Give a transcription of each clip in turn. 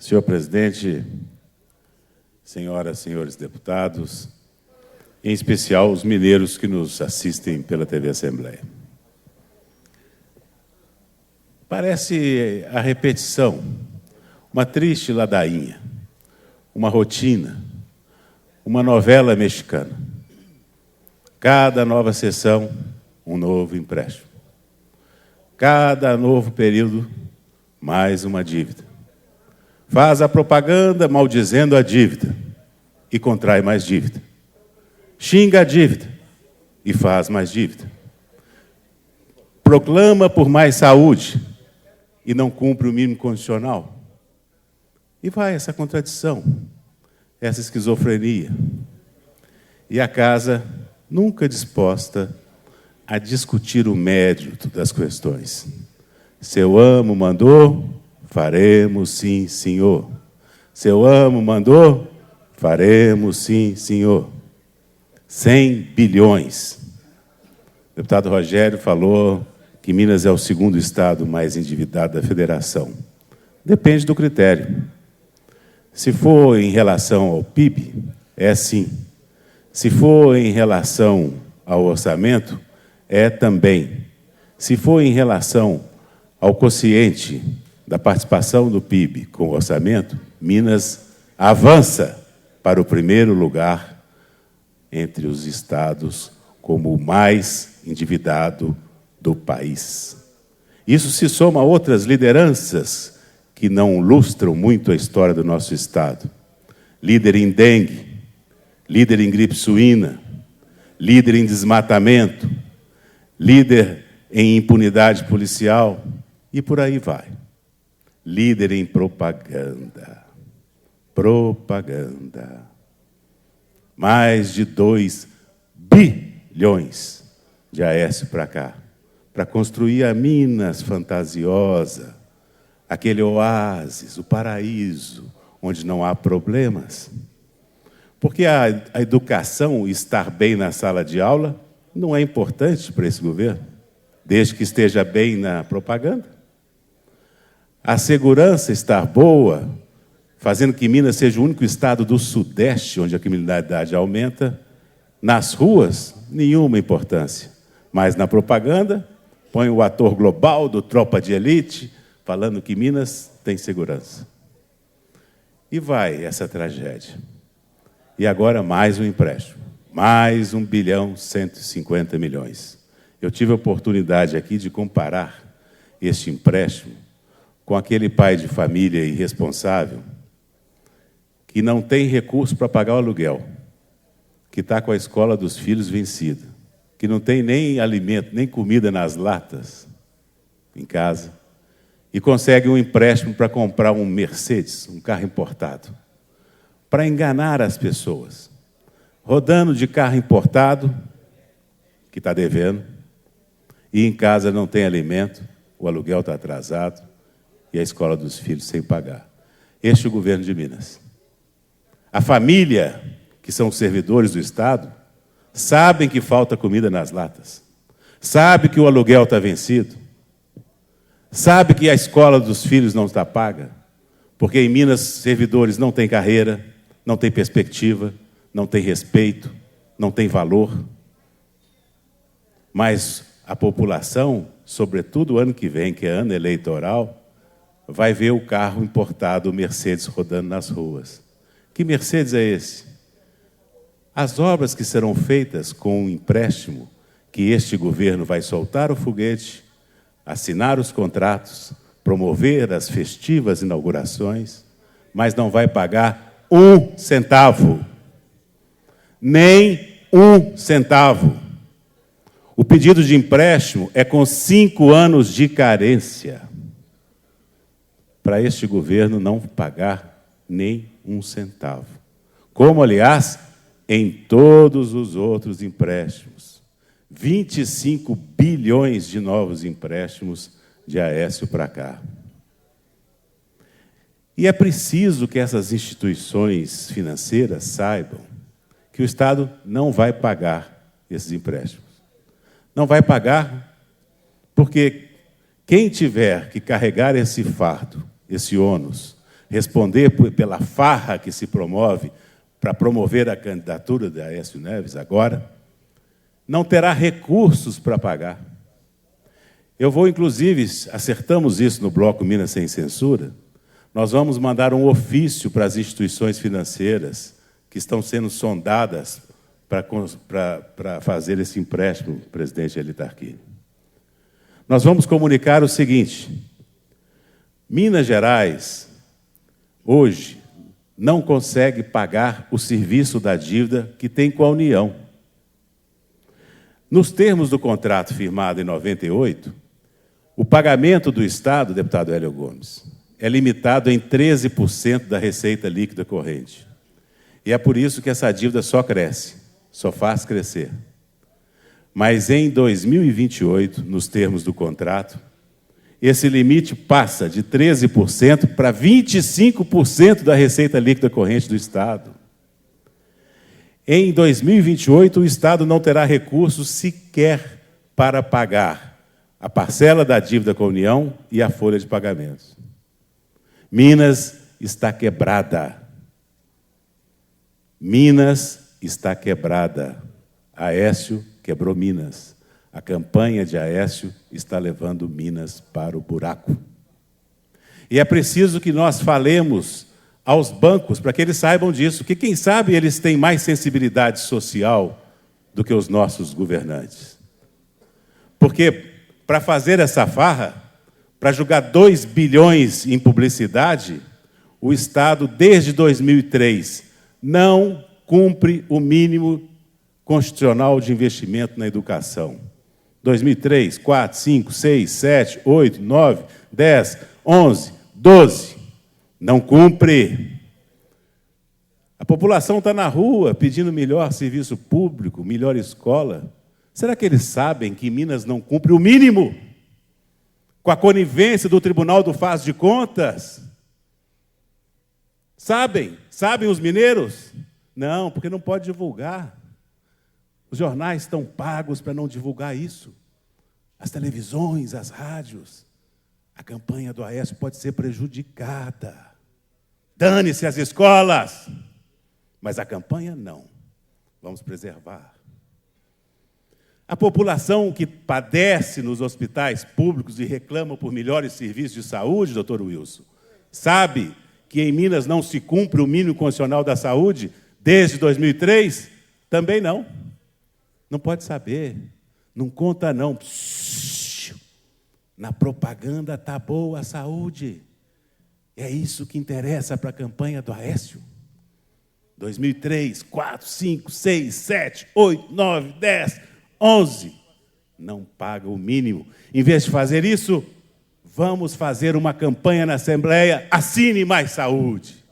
Senhor presidente, senhoras e senhores deputados, em especial os mineiros que nos assistem pela TV Assembleia. Parece a repetição, uma triste ladainha, uma rotina, uma novela mexicana. Cada nova sessão, um novo empréstimo. Cada novo período, mais uma dívida. Faz a propaganda maldizendo a dívida e contrai mais dívida. Xinga a dívida e faz mais dívida. Proclama por mais saúde e não cumpre o mínimo condicional. E vai essa contradição, essa esquizofrenia. E a casa nunca disposta a discutir o mérito das questões. Seu amo mandou, faremos sim, senhor. Seu amo mandou, faremos sim, senhor. 100 bilhões. O deputado Rogério falou que Minas é o segundo estado mais endividado da federação. Depende do critério. Se for em relação ao PIB, é sim. Se for em relação ao orçamento, é também. Se for em relação ao quociente da participação do PIB com o orçamento, Minas avança para o primeiro lugar entre os estados como o mais endividado do país. Isso se soma a outras lideranças que não lustram muito a história do nosso estado. Líder em dengue, líder em gripe suína, líder em desmatamento, líder em impunidade policial e por aí vai. Líder em propaganda. Propaganda. Mais de 2 bilhões de Aécio para cá, para construir a Minas fantasiosa, aquele oásis, o paraíso, onde não há problemas. Porque a educação, estar bem na sala de aula, não é importante para esse governo, desde que esteja bem na propaganda. A segurança estar boa, fazendo que Minas seja o único estado do Sudeste onde a criminalidade aumenta, nas ruas, nenhuma importância. Mas na propaganda, põe o ator global do Tropa de Elite, falando que Minas tem segurança. E vai essa tragédia. E agora mais um empréstimo. Mais 1 bilhão 150 milhões. Eu tive a oportunidade aqui de comparar este empréstimo com aquele pai de família irresponsável que não tem recurso para pagar o aluguel, que está com a escola dos filhos vencida, que não tem nem alimento, nem comida nas latas em casa, e consegue um empréstimo para comprar um Mercedes, um carro importado, para enganar as pessoas. Rodando de carro importado, que está devendo, e em casa não tem alimento, o aluguel está atrasado, e a escola dos filhos sem pagar. Este é o governo de Minas. A família, que são os servidores do Estado, sabem que falta comida nas latas, sabe que o aluguel está vencido, sabe que a escola dos filhos não está paga, porque em Minas servidores não têm carreira, não têm perspectiva, não têm respeito, não têm valor. Mas a população, sobretudo o ano que vem, que é ano eleitoral, vai ver o carro importado, o Mercedes, rodando nas ruas. Que Mercedes é esse? As obras que serão feitas com o empréstimo, que este governo vai soltar o foguete, assinar os contratos, promover as festivas inaugurações, mas não vai pagar 1 centavo. Nem 1 centavo. O pedido de empréstimo é com 5 anos de carência. Para este governo não pagar nem 1 centavo. Como, aliás, em todos os outros empréstimos. 25 bilhões de novos empréstimos de Aécio para cá. E é preciso que essas instituições financeiras saibam que o Estado não vai pagar esses empréstimos. Não vai pagar porque quem tiver que carregar esse fardo, esse ônus, responder pela farra que se promove para promover a candidatura de Aécio Neves agora, não terá recursos para pagar. Eu vou, inclusive, acertamos isso no bloco Minas Sem Censura, nós vamos mandar um ofício para as instituições financeiras que estão sendo sondadas para fazer esse empréstimo, presidente Eli Tarquini. Nós vamos comunicar o seguinte: Minas Gerais, hoje, não consegue pagar o serviço da dívida que tem com a União. Nos termos do contrato firmado em 98, o pagamento do Estado, deputado Hélio Gomes, é limitado em 13% da receita líquida corrente. E é por isso que essa dívida só cresce, só faz crescer. Mas em 2028, nos termos do contrato, esse limite passa de 13% para 25% da receita líquida corrente do Estado. Em 2028, o Estado não terá recursos sequer para pagar a parcela da dívida com a União e a folha de pagamentos. Minas está quebrada. Minas está quebrada. Aécio quebrou Minas. A campanha de Aécio está levando Minas para o buraco. E é preciso que nós falemos aos bancos para que eles saibam disso, que quem sabe eles têm mais sensibilidade social do que os nossos governantes. Porque para fazer essa farra, para jogar 2 bilhões em publicidade, o Estado, desde 2003, não cumpre o mínimo constitucional de investimento na educação. 2003, 4, 5, 6, 7, 8, 9, 10, 11, 12. Não cumpre. A população está na rua pedindo melhor serviço público, melhor escola. Será que eles sabem que Minas não cumpre o mínimo? Com a conivência do Tribunal do Faz de Contas? Sabem? Sabem os mineiros? Não, porque não pode divulgar. Os jornais estão pagos para não divulgar isso. As televisões, as rádios. A campanha do Aécio pode ser prejudicada. Dane-se as escolas. Mas a campanha não. Vamos preservar. A população que padece nos hospitais públicos e reclama por melhores serviços de saúde, doutor Wilson, sabe que em Minas não se cumpre o mínimo constitucional da saúde desde 2003? Também não. Não pode saber. Não conta, não. Na propaganda está boa a saúde. É isso que interessa para a campanha do Aécio. 2003, 4, 5, 6, 7, 8, 9, 10, 11. Não paga o mínimo. Em vez de fazer isso, vamos fazer uma campanha na Assembleia. Assine mais saúde.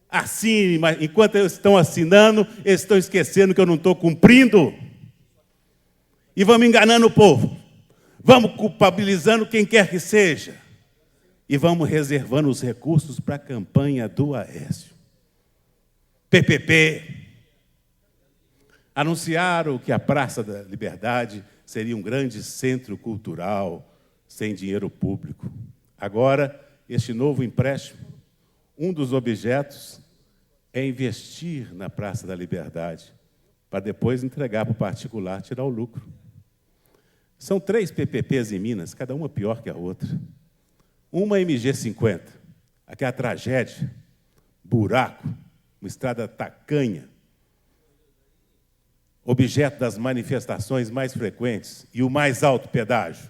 Assine mais. Enquanto eles estão assinando, eles estão esquecendo que eu não estou cumprindo. E vamos enganando o povo. Vamos culpabilizando quem quer que seja. E vamos reservando os recursos para a campanha do Aécio. PPP. Anunciaram que a Praça da Liberdade seria um grande centro cultural sem dinheiro público. Agora, este novo empréstimo, um dos objetos é investir na Praça da Liberdade, para depois entregar para o particular, tirar o lucro. São 3 PPPs em Minas, cada uma pior que a outra. Uma MG50, aquela tragédia, buraco, uma estrada tacanha, objeto das manifestações mais frequentes e o mais alto pedágio.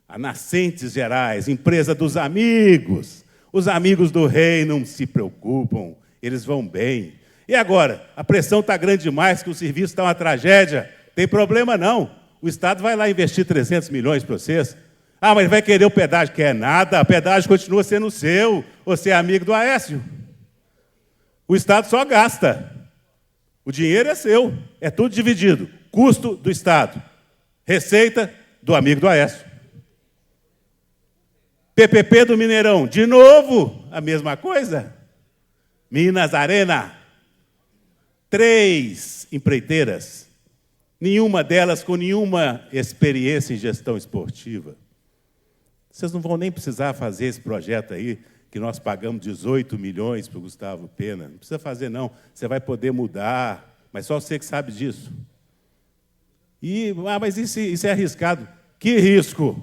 A Nascentes Gerais, empresa dos amigos. Os amigos do rei não se preocupam, eles vão bem. E agora? A pressão está grande demais, que o serviço está uma tragédia. Tem problema não. O Estado vai lá investir 300 milhões para vocês. Ah, mas vai querer o pedágio. Quer nada, o pedágio continua sendo seu. Você é amigo do Aécio. O Estado só gasta. O dinheiro é seu, é tudo dividido. Custo do Estado. Receita do amigo do Aécio. PPP do Mineirão, de novo, a mesma coisa. Minas Arena. 3 empreiteiras, nenhuma delas com nenhuma experiência em gestão esportiva. Vocês não vão nem precisar fazer esse projeto aí que nós pagamos 18 milhões para o Gustavo Pena. Não precisa fazer, não. Você vai poder mudar, mas só você que sabe disso. Mas isso é arriscado. Que risco?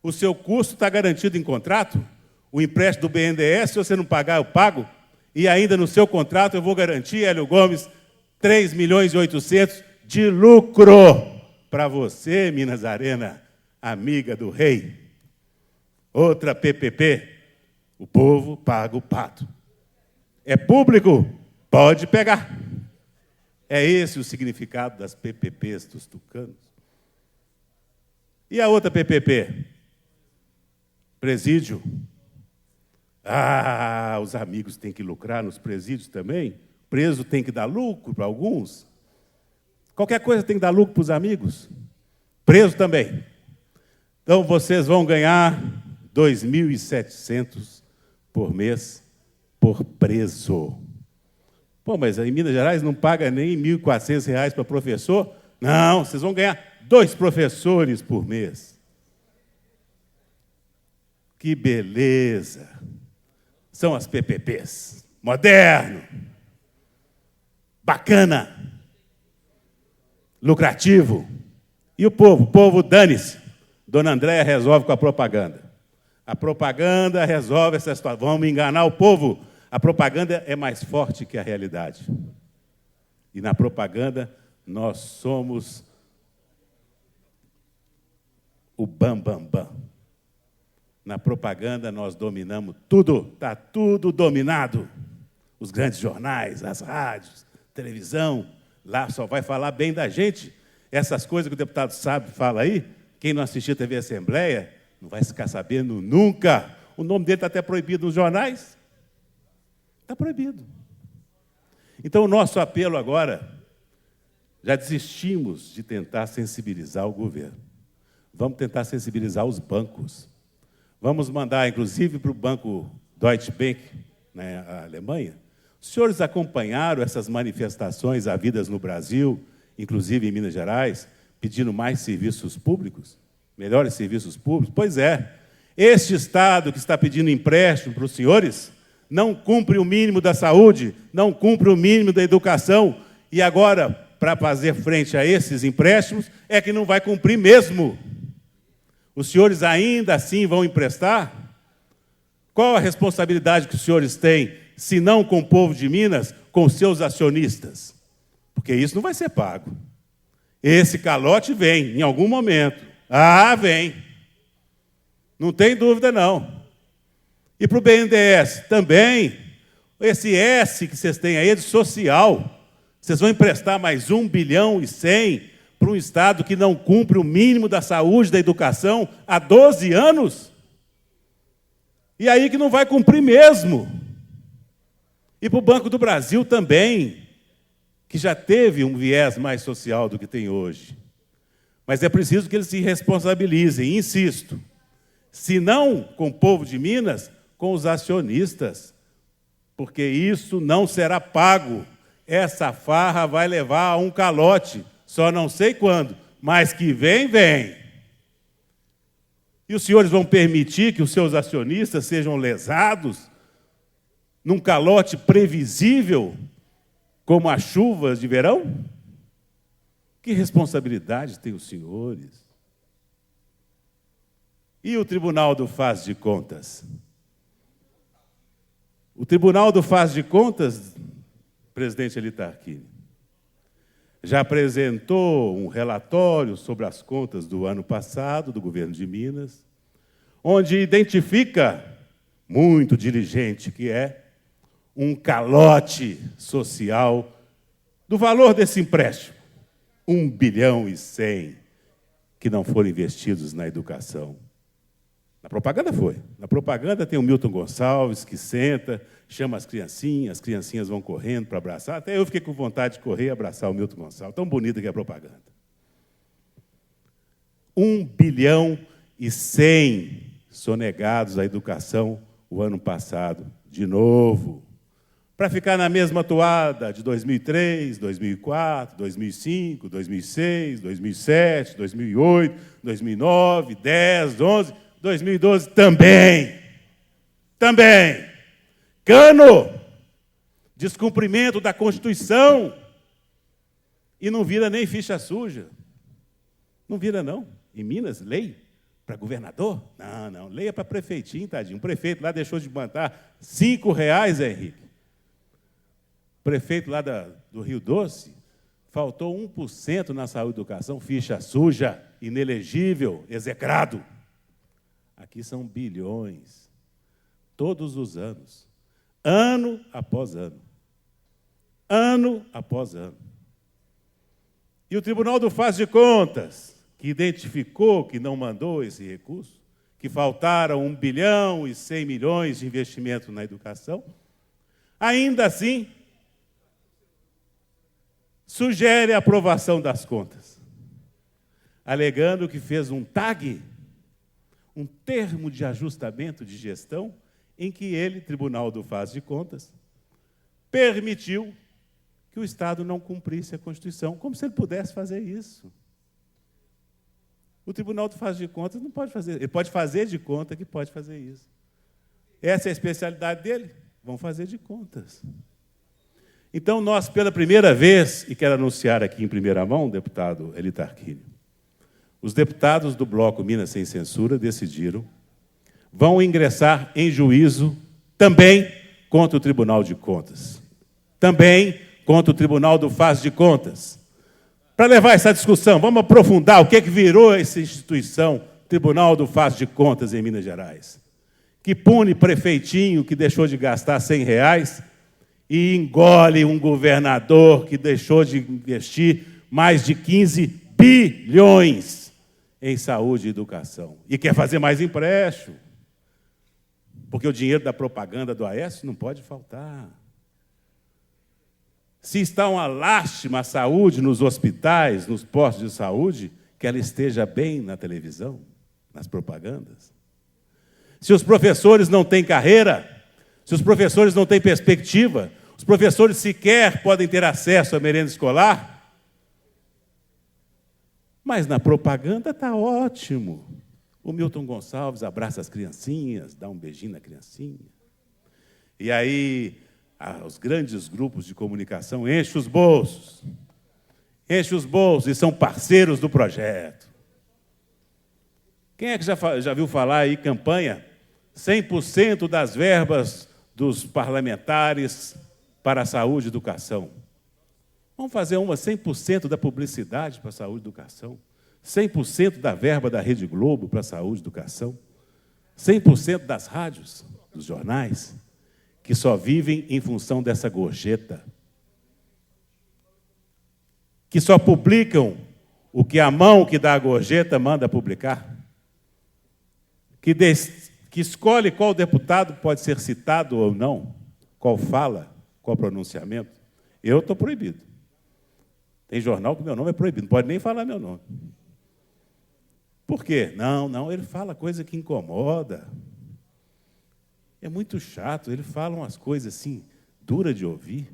O seu custo está garantido em contrato? O empréstimo do BNDES, se você não pagar, eu pago? E ainda no seu contrato eu vou garantir, Hélio Gomes, 3 milhões e 800 de lucro para você, Minas Arena, amiga do rei. Outra PPP, o povo paga o pato. É público? Pode pegar. É esse o significado das PPPs dos tucanos. E a outra PPP? Presídio. Os amigos têm que lucrar nos presídios também. Preso tem que dar lucro para alguns. Qualquer coisa tem que dar lucro para os amigos. Preso também. Então, vocês vão ganhar 2.700 por mês por preso. Pô, mas em Minas Gerais não paga nem R$ 1.400 para professor? Não, vocês vão ganhar 2 professores por mês. Que beleza! São as PPPs. Moderno. Bacana. Lucrativo. E o povo? O povo, dane-se. Dona Andréia resolve com a propaganda. A propaganda resolve essa situação. Vamos enganar o povo. A propaganda é mais forte que a realidade. E na propaganda, nós somos o bam, bam, bam. Na propaganda, nós dominamos tudo. Está tudo dominado. Os grandes jornais, as rádios, televisão. Lá só vai falar bem da gente. Essas coisas que o deputado sabe, fala aí. Quem não assistiu a TV Assembleia, não vai ficar sabendo nunca. O nome dele está até proibido nos jornais. Está proibido. Então, o nosso apelo agora, já desistimos de tentar sensibilizar o governo. Vamos tentar sensibilizar os bancos. Vamos mandar, inclusive, para o banco Deutsche Bank, na Alemanha. Os senhores acompanharam essas manifestações havidas no Brasil, inclusive em Minas Gerais, pedindo mais serviços públicos, melhores serviços públicos? Pois é, este Estado que está pedindo empréstimo para os senhores não cumpre o mínimo da saúde, não cumpre o mínimo da educação, e agora, para fazer frente a esses empréstimos, é que não vai cumprir mesmo. Os senhores ainda assim vão emprestar? Qual a responsabilidade que os senhores têm, se não com o povo de Minas, com seus acionistas? Porque isso não vai ser pago. Esse calote vem, em algum momento. Vem. Não tem dúvida, não. E para o BNDES também. Esse S que vocês têm aí é de social. Vocês vão emprestar mais 1 bilhão e 100 para um Estado que não cumpre o mínimo da saúde, da educação, há 12 anos? E aí que não vai cumprir mesmo. E para o Banco do Brasil também, que já teve um viés mais social do que tem hoje. Mas é preciso que eles se responsabilizem, insisto. Se não com o povo de Minas, com os acionistas. Porque isso não será pago. Essa farra vai levar a um calote. Só não sei quando, mas que vem, vem. E os senhores vão permitir que os seus acionistas sejam lesados num calote previsível, como as chuvas de verão? Que responsabilidade têm os senhores? E o Tribunal do Faz de Contas? O Tribunal do Faz de Contas, presidente Eli Tarquini, já apresentou um relatório sobre as contas do ano passado, do governo de Minas, onde identifica, muito diligente que é, um calote social do valor desse empréstimo. 1 bilhão e 100 que não foram investidos na educação. Na propaganda foi. Na propaganda tem o Milton Gonçalves, que senta, chama as criancinhas vão correndo para abraçar. Até eu fiquei com vontade de correr e abraçar o Milton Gonçalves. Tão bonita que é a propaganda. 1 bilhão e 100 sonegados à educação o ano passado, de novo. Para ficar na mesma toada de 2003, 2004, 2005, 2006, 2007, 2008, 2009, 10, 11, 2012 também. Também. Cano. Descumprimento da Constituição. E não vira nem ficha suja. Não vira, não. Em Minas, lei para governador? Não, não. Lei é para prefeitinho, tadinho. O prefeito lá deixou de mandar R$5, Henrique. O prefeito lá do Rio Doce faltou 1% na saúde e educação, ficha suja, inelegível, execrado. Aqui são bilhões, todos os anos, ano após ano. Ano após ano. E o Tribunal do Faz de Contas, que identificou que não mandou esse recurso, que faltaram 1,1 bilhão de investimento na educação, ainda assim sugere a aprovação das contas, alegando que fez um TAG, um termo de ajustamento de gestão, em que ele, Tribunal do Faz de Contas, permitiu que o Estado não cumprisse a Constituição, como se ele pudesse fazer isso. O Tribunal do Faz de Contas não pode fazer, ele pode fazer de conta que pode fazer isso. Essa é a especialidade dele, vão fazer de contas. Então, nós, pela primeira vez, e quero anunciar aqui em primeira mão, deputado Eli Tarquínio, os deputados do Bloco Minas Sem Censura decidiram, vão ingressar em juízo também contra o Tribunal de Contas, também contra o Tribunal do Faz de Contas. Para levar essa discussão, vamos aprofundar o que virou essa instituição, Tribunal do Faz de Contas em Minas Gerais, que pune prefeitinho que deixou de gastar R$100 e engole um governador que deixou de investir mais de 15 bilhões em saúde e educação. E quer fazer mais empréstimo, porque o dinheiro da propaganda do Aécio não pode faltar. Se está uma lástima a saúde nos hospitais, nos postos de saúde, que ela esteja bem na televisão, nas propagandas. Se os professores não têm carreira, se os professores não têm perspectiva, os professores sequer podem ter acesso à merenda escolar, mas na propaganda está ótimo. O Milton Gonçalves abraça as criancinhas, dá um beijinho na criancinha. E aí, os grandes grupos de comunicação enchem os bolsos e são parceiros do projeto. Quem é que já viu falar aí, campanha, 100% das verbas dos parlamentares para a saúde e educação? Vamos fazer uma 100% da publicidade para a saúde e educação, 100% da verba da Rede Globo para a saúde e educação, 100% das rádios, dos jornais, que só vivem em função dessa gorjeta, que só publicam o que a mão que dá a gorjeta manda publicar, que escolhe qual deputado pode ser citado ou não, qual fala, qual pronunciamento. Eu estou proibido. Tem jornal que meu nome é proibido, não pode nem falar meu nome. Por quê? Não, ele fala coisa que incomoda. É muito chato, ele fala umas coisas assim, dura de ouvir.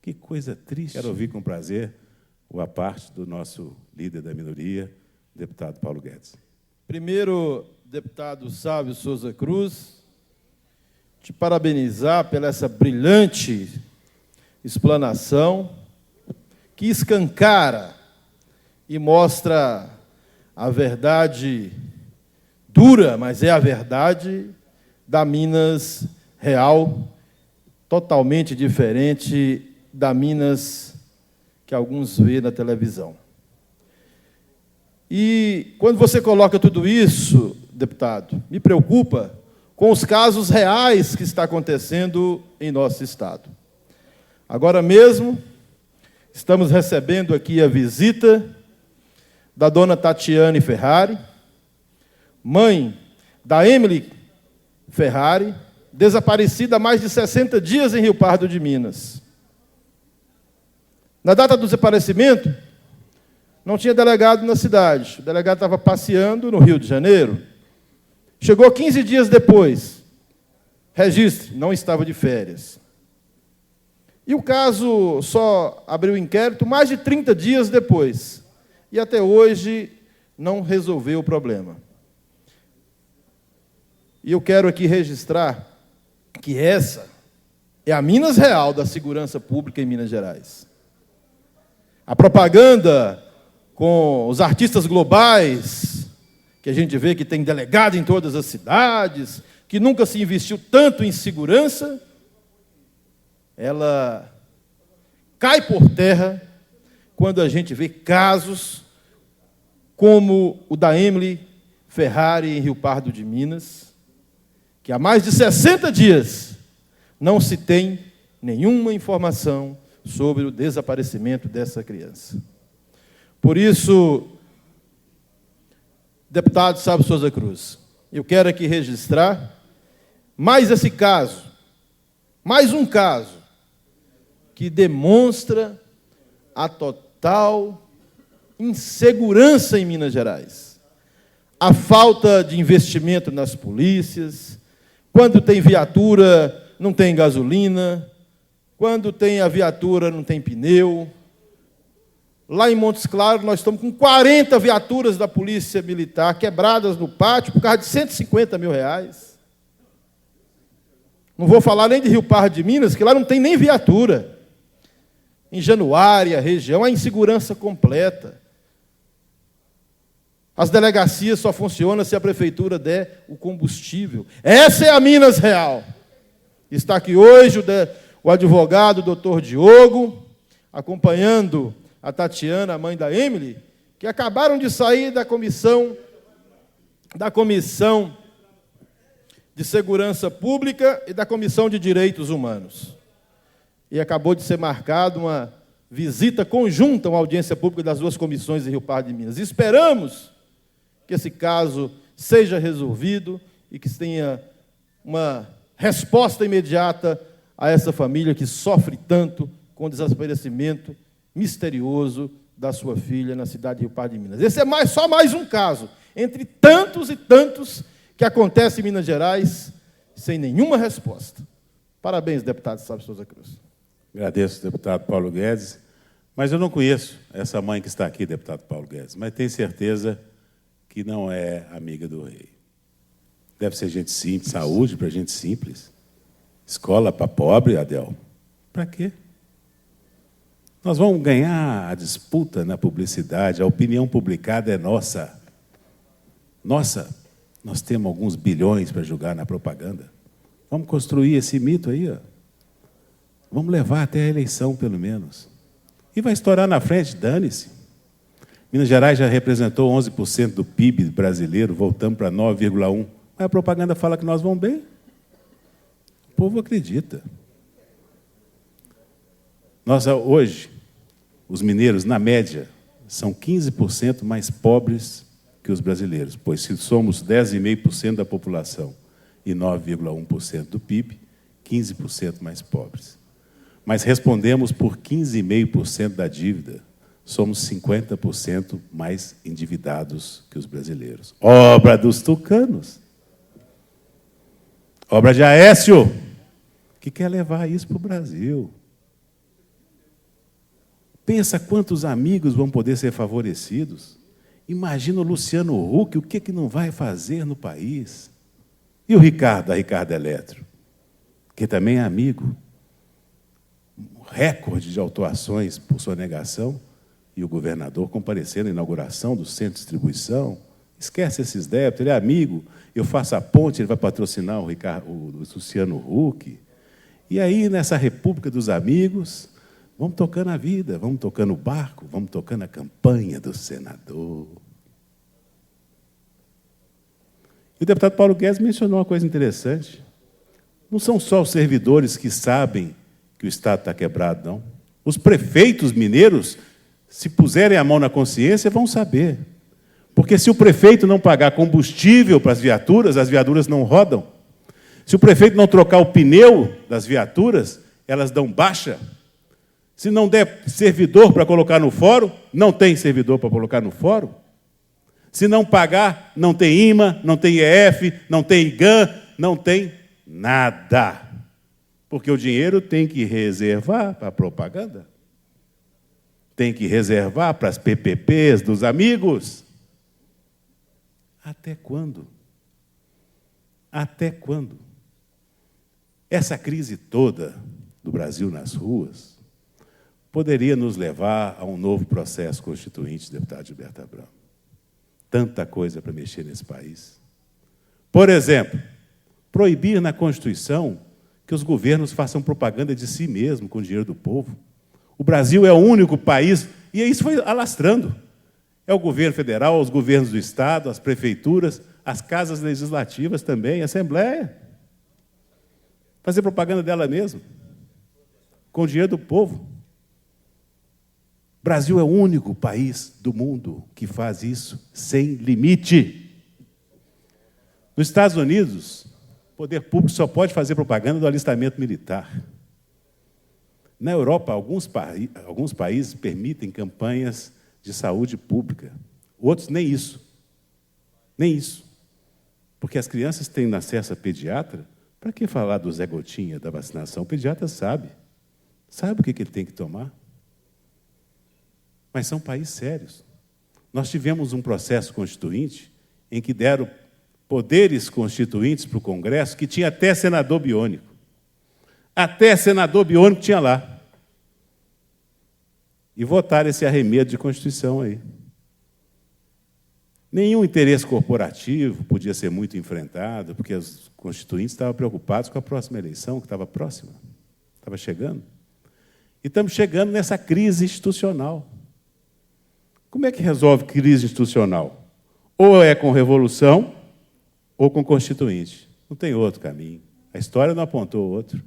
Que coisa triste. Quero ouvir com prazer a parte do nosso líder da minoria, deputado Paulo Guedes. Primeiro, deputado Sávio Souza Cruz, te parabenizar pela essa brilhante explanação que escancara e mostra a verdade dura, mas é a verdade da Minas real, totalmente diferente da Minas que alguns vê na televisão. E quando você coloca tudo isso, deputado, me preocupa com os casos reais que está acontecendo em nosso estado. Agora mesmo, estamos recebendo aqui a visita da dona Tatiane Ferrari, mãe da Emily Ferrari, desaparecida há mais de 60 dias em Rio Pardo de Minas. Na data do desaparecimento, não tinha delegado na cidade. O delegado estava passeando no Rio de Janeiro. Chegou 15 dias depois. Registre, não estava de férias. E o caso só abriu inquérito mais de 30 dias depois. E até hoje não resolveu o problema. E eu quero aqui registrar que essa é a Minas real da segurança pública em Minas Gerais. A propaganda com os artistas globais, que a gente vê que tem delegado em todas as cidades, que nunca se investiu tanto em segurança, ela cai por terra quando a gente vê casos como o da Emily Ferrari em Rio Pardo de Minas, que há mais de 60 dias não se tem nenhuma informação sobre o desaparecimento dessa criança. Por isso, deputado Sábio Souza Cruz, eu quero aqui registrar mais esse caso, mais um caso, que demonstra a total insegurança em Minas Gerais. A falta de investimento nas polícias, quando tem viatura, não tem gasolina, quando tem a viatura, não tem pneu. Lá em Montes Claros, nós estamos com 40 viaturas da Polícia Militar quebradas no pátio por causa de R$150 mil. Não vou falar nem de Rio Pardo de Minas, que lá não tem nem viatura. Em Januária, região, a insegurança completa. As delegacias só funcionam se a prefeitura der o combustível. Essa é a Minas real. Está aqui hoje o advogado, o doutor Diogo, acompanhando a Tatiana, a mãe da Emily, que acabaram de sair da comissão de Segurança Pública e da Comissão de Direitos Humanos. E acabou de ser marcada uma visita conjunta, uma audiência pública das duas comissões em Rio Pardo de Minas. Esperamos que esse caso seja resolvido e que tenha uma resposta imediata a essa família que sofre tanto com o desaparecimento misterioso da sua filha na cidade de Rio Pardo de Minas. Esse é só mais um caso, entre tantos e tantos que acontecem em Minas Gerais sem nenhuma resposta. Parabéns, deputado Sábio Souza Cruz. Agradeço, deputado Paulo Guedes, mas eu não conheço essa mãe que está aqui, deputado Paulo Guedes, mas tenho certeza que não é amiga do rei. Deve ser gente simples, saúde para gente simples. Escola para pobre, Adel. Para quê? Nós vamos ganhar a disputa na publicidade, a opinião publicada é nossa. Nossa, nós temos alguns bilhões para jogar na propaganda. Vamos construir esse mito aí, ó. Vamos levar até a eleição, pelo menos. E vai estourar na frente, dane-se. Minas Gerais já representou 11% do PIB brasileiro, voltamos para 9,1%. Mas a propaganda fala que nós vamos bem. O povo acredita. Hoje, os mineiros, na média, são 15% mais pobres que os brasileiros, pois se somos 10,5% da população e 9,1% do PIB, 15% mais pobres. Mas respondemos por 15,5% da dívida. Somos 50% mais endividados que os brasileiros. Obra dos tucanos. Obra de Aécio, que quer levar isso para o Brasil. Pensa quantos amigos vão poder ser favorecidos. Imagina o Luciano Huck, o que não vai fazer no país. E o Ricardo, da Ricardo Eletro, que também é amigo. Recorde de autuações por sonegação, e o governador comparecendo na inauguração do centro de distribuição. Esquece esses débitos, ele é amigo, eu faço a ponte, ele vai patrocinar o Luciano Huck. E aí, nessa república dos amigos, vamos tocando a vida, vamos tocando o barco, vamos tocando a campanha do senador. E o deputado Paulo Guedes mencionou uma coisa interessante. Não são só os servidores que sabem que o Estado está quebrado, não. Os prefeitos mineiros, se puserem a mão na consciência, vão saber. Porque se o prefeito não pagar combustível para as viaturas não rodam. Se o prefeito não trocar o pneu das viaturas, elas dão baixa. Se não der servidor para colocar no fórum, não tem servidor para colocar no fórum. Se não pagar, não tem IMA, não tem IEF, não tem IGAM, não tem nada. Porque o dinheiro tem que reservar para a propaganda. Tem que reservar para as PPPs dos amigos. Até quando? Até quando? Essa crise toda do Brasil nas ruas poderia nos levar a um novo processo constituinte, deputado Gilberto Abramo. Tanta coisa para mexer nesse país. Por exemplo, proibir na Constituição que os governos façam propaganda de si mesmo com o dinheiro do povo. O Brasil é o único país, e isso foi alastrando. É o governo federal, os governos do Estado, as prefeituras, as casas legislativas também, a Assembleia. Fazer propaganda dela mesma, com o dinheiro do povo. O Brasil é o único país do mundo que faz isso sem limite. Nos Estados Unidos, o poder público só pode fazer propaganda do alistamento militar. Na Europa, alguns países permitem campanhas de saúde pública. Outros, nem isso. Nem isso. Porque as crianças têm acesso a pediatra. Para que falar do Zé Gotinha, da vacinação? O pediatra sabe. Sabe o que ele tem que tomar. Mas são países sérios. Nós tivemos um processo constituinte em que deram poderes constituintes para o Congresso, que tinha até senador biônico. Até senador biônico tinha lá. E votaram esse arremedo de Constituição aí. Nenhum interesse corporativo podia ser muito enfrentado, porque os constituintes estavam preocupados com a próxima eleição, que estava próxima, estava chegando. E estamos chegando nessa crise institucional. Como é que resolve crise institucional? Ou é com revolução, ou com constituinte. Não tem outro caminho. A história não apontou outro.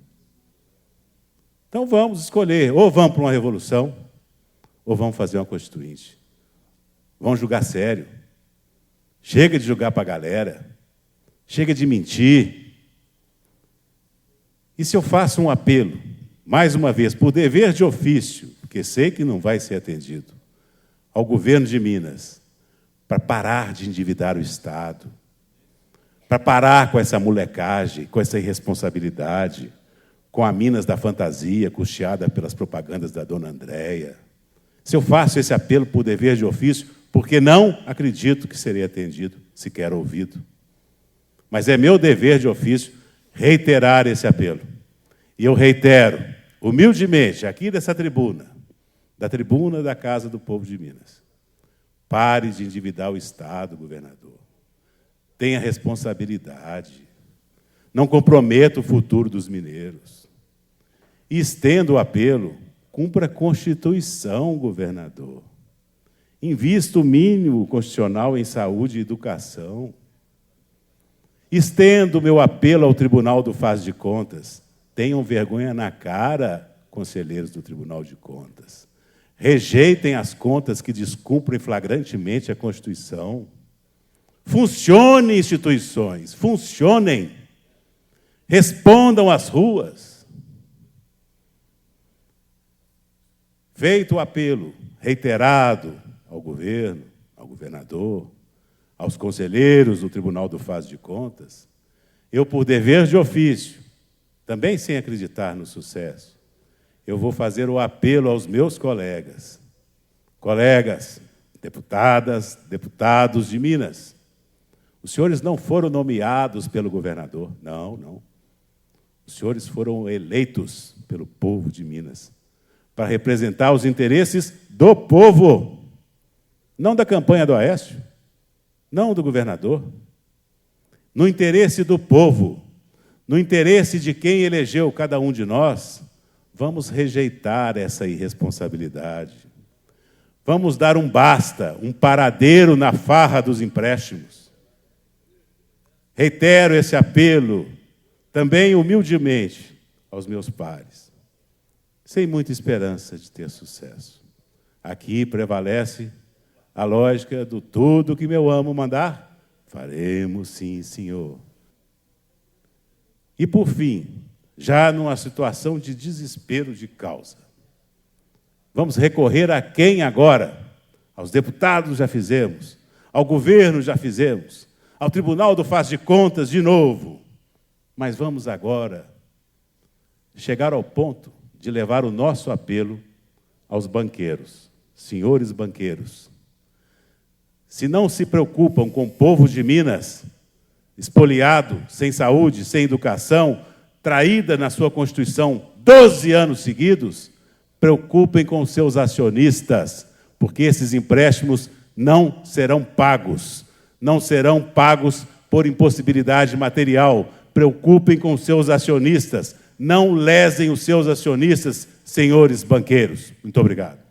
Então vamos escolher, ou vamos para uma revolução, ou vamos fazer uma constituinte. Vamos julgar sério. Chega de julgar para a galera. Chega de mentir. E se eu faço um apelo, mais uma vez, por dever de ofício, porque sei que não vai ser atendido, ao governo de Minas, para parar de endividar o Estado, para parar com essa molecagem, com essa irresponsabilidade, com a Minas da fantasia, custeada pelas propagandas da dona Andréia. Se eu faço esse apelo por dever de ofício, porque não acredito que serei atendido, sequer ouvido. Mas é meu dever de ofício reiterar esse apelo. E eu reitero, humildemente, aqui dessa tribuna, da tribuna da Casa do Povo de Minas. Pare de endividar o Estado, governador. Tenha responsabilidade. Não comprometa o futuro dos mineiros. E estenda o apelo, cumpra a Constituição, governador. Invista o mínimo constitucional em saúde e educação. Estendo o meu apelo ao Tribunal do Faz de Contas. Tenham vergonha na cara, conselheiros do Tribunal de Contas. Rejeitem as contas que descumprem flagrantemente a Constituição. Funcionem instituições, funcionem. Respondam às ruas. Feito o apelo reiterado ao governo, ao governador, aos conselheiros do Tribunal do Faz de Contas, eu, por dever de ofício, também sem acreditar no sucesso, eu vou fazer o apelo aos meus colegas, deputadas, deputados de Minas. Os senhores não foram nomeados pelo governador, não. Os senhores foram eleitos pelo povo de Minas para representar os interesses do povo, não da campanha do Aécio, não do governador, no interesse do povo, no interesse de quem elegeu cada um de nós. Vamos rejeitar essa irresponsabilidade. Vamos dar um basta, um paradeiro na farra dos empréstimos. Reitero esse apelo, também humildemente, aos meus pares, sem muita esperança de ter sucesso. Aqui prevalece a lógica do tudo que meu amo mandar, faremos sim, senhor. E, por fim, já numa situação de desespero de causa, vamos recorrer a quem agora? Aos deputados já fizemos, ao governo já fizemos, ao Tribunal do Faz de Contas de novo. Mas vamos agora chegar ao ponto de levar o nosso apelo aos banqueiros. Senhores banqueiros, se não se preocupam com o povo de Minas, espoliado, sem saúde, sem educação, traída na sua Constituição 12 anos seguidos, preocupem com os seus acionistas, porque esses empréstimos não serão pagos por impossibilidade material. Preocupem com os seus acionistas, não lesem os seus acionistas, senhores banqueiros. Muito obrigado.